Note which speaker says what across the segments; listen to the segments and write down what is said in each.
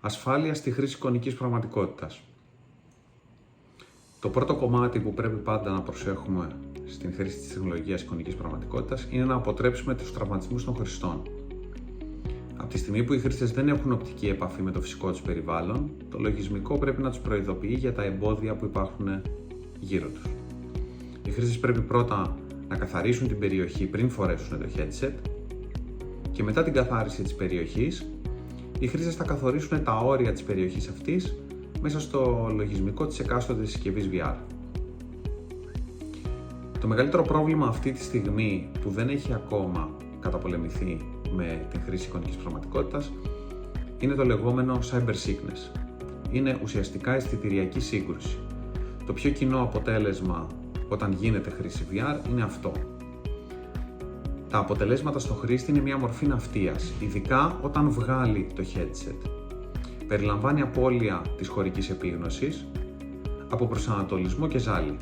Speaker 1: Ασφάλεια στη χρήση εικονικής πραγματικότητας. Το πρώτο κομμάτι που πρέπει πάντα να προσέχουμε στην χρήση της τεχνολογίας εικονικής πραγματικότητας είναι να αποτρέψουμε τους τραυματισμούς των χρηστών. Από τη στιγμή που οι χρήστες δεν έχουν οπτική επαφή με το φυσικό τους περιβάλλον, το λογισμικό πρέπει να τους προειδοποιεί για τα εμπόδια που υπάρχουν γύρω τους. Οι χρήστες πρέπει πρώτα να καθαρίσουν την περιοχή πριν φορέσουν το headset και μετά την καθάριση της περιοχής, οι χρήστες θα καθορίσουν τα όρια της περιοχής αυτής μέσα στο λογισμικό της εκάστοτε συσκευής VR. Το μεγαλύτερο πρόβλημα αυτή τη στιγμή που δεν έχει ακόμα καταπολεμηθεί με την χρήση εικονικής πραγματικότητας είναι το λεγόμενο cyber sickness. Είναι ουσιαστικά αισθητηριακή σύγκρουση. Το πιο κοινό αποτέλεσμα όταν γίνεται χρήση VR είναι αυτό. Τα αποτελέσματα στο χρήστη είναι μια μορφή ναυτίας, ειδικά όταν βγάλει το headset. Περιλαμβάνει απώλεια της χωρικής επίγνωσης, αποπροσανατολισμό και ζάλι.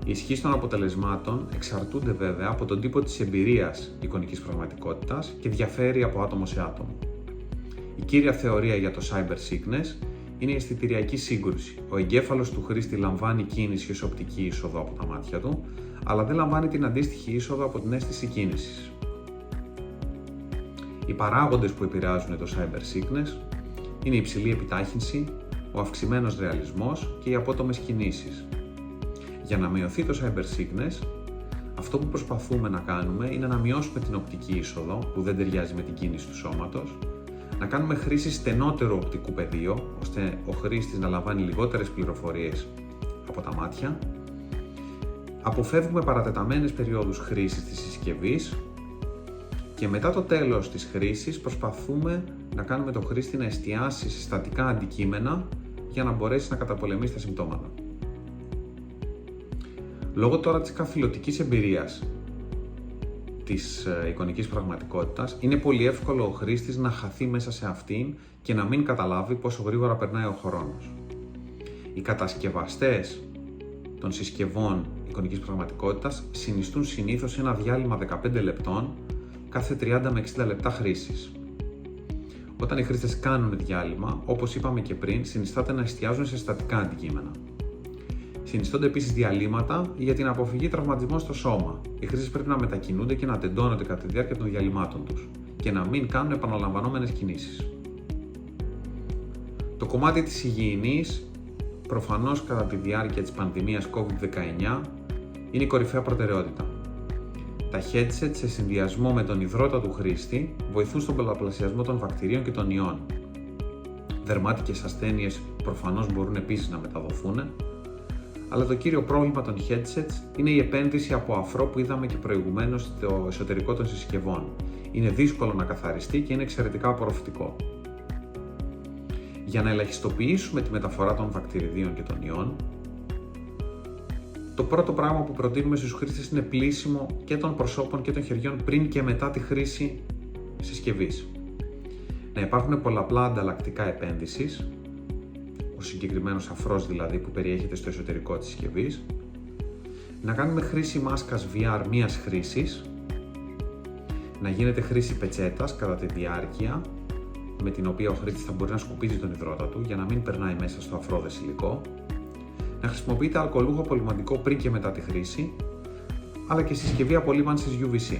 Speaker 1: Οι ισχύς των αποτελεσμάτων εξαρτούνται βέβαια από τον τύπο της εμπειρίας εικονικής πραγματικότητας και διαφέρει από άτομο σε άτομο. Η κύρια θεωρία για το cyber sickness είναι η αισθητηριακή σύγκρουση. Ο εγκέφαλος του χρήστη λαμβάνει κίνηση ως οπτική είσοδο από τα μάτια του, αλλά δεν λαμβάνει την αντίστοιχη είσοδο από την αίσθηση κίνησης. Οι παράγοντες που επηρεάζουν το cyber sickness είναι η υψηλή επιτάχυνση, ο αυξημένος ρεαλισμός και οι απότομες κινήσεις. Για να μειωθεί το cyber sickness, αυτό που προσπαθούμε να κάνουμε είναι να μειώσουμε την οπτική είσοδο που δεν ταιριάζει με την κίνηση του σώματος, να κάνουμε χρήση στενότερου οπτικού πεδίου, ώστε ο χρήστης να λαμβάνει λιγότερες πληροφορίες από τα μάτια. Αποφεύγουμε παρατεταμένες περιόδους χρήσης της συσκευής και μετά το τέλος της χρήσης προσπαθούμε να κάνουμε τον χρήστη να εστιάσει σε στατικά αντικείμενα για να μπορέσει να καταπολεμήσει τα συμπτώματα. Λόγω τώρα της καθηλωτικής εμπειρίας της εικονικής πραγματικότητας, είναι πολύ εύκολο ο χρήστης να χαθεί μέσα σε αυτήν και να μην καταλάβει πόσο γρήγορα περνάει ο χρόνος. Οι κατασκευαστές των συσκευών εικονικής πραγματικότητας συνιστούν συνήθως ένα διάλειμμα 15 λεπτών κάθε 30 με 60 λεπτά χρήσης. Όταν οι χρήστες κάνουν διάλειμμα, όπως είπαμε και πριν, συνιστάται να εστιάζουν σε στατικά αντικείμενα. Συνιστώνται επίσης διαλύματα για την αποφυγή τραυματισμών στο σώμα. Οι χρήστες πρέπει να μετακινούνται και να τεντώνονται κατά τη διάρκεια των διαλυμάτων τους και να μην κάνουν επαναλαμβανόμενες κινήσεις. Το κομμάτι της υγιεινής, προφανώς κατά τη διάρκεια της πανδημίας COVID-19, είναι η κορυφαία προτεραιότητα. Τα headset σε συνδυασμό με τον υδρότα του χρήστη βοηθούν στον πολλαπλασιασμό των βακτηρίων και των ιών. Δερμάτικες ασθένειες προφανώς μπορούν επίσης να μεταδοθούν, αλλά το κύριο πρόβλημα των headsets είναι η επένδυση από αφρό που είδαμε και προηγουμένως στο εσωτερικό των συσκευών. Είναι δύσκολο να καθαριστεί και είναι εξαιρετικά απορροφητικό. Για να ελαχιστοποιήσουμε τη μεταφορά των βακτηριδίων και των ιών, το πρώτο πράγμα που προτείνουμε στους χρήστες είναι πλύσιμο και των προσώπων και των χεριών πριν και μετά τη χρήση συσκευής. Να υπάρχουν πολλαπλά ανταλλακτικά επένδυσης, ο συγκεκριμένος αφρός δηλαδή που περιέχεται στο εσωτερικό της συσκευής, να κάνουμε χρήση μάσκας VR μίας χρήσης, να γίνεται χρήση πετσέτας κατά τη διάρκεια με την οποία ο χρήστης θα μπορεί να σκουπίζει τον υδρότα του για να μην περνάει μέσα στο αφρόδες υλικό, να χρησιμοποιείται αλκοολούχο απολυμαντικό πριν και μετά τη χρήση, αλλά και συσκευή απολύμανσης UVC.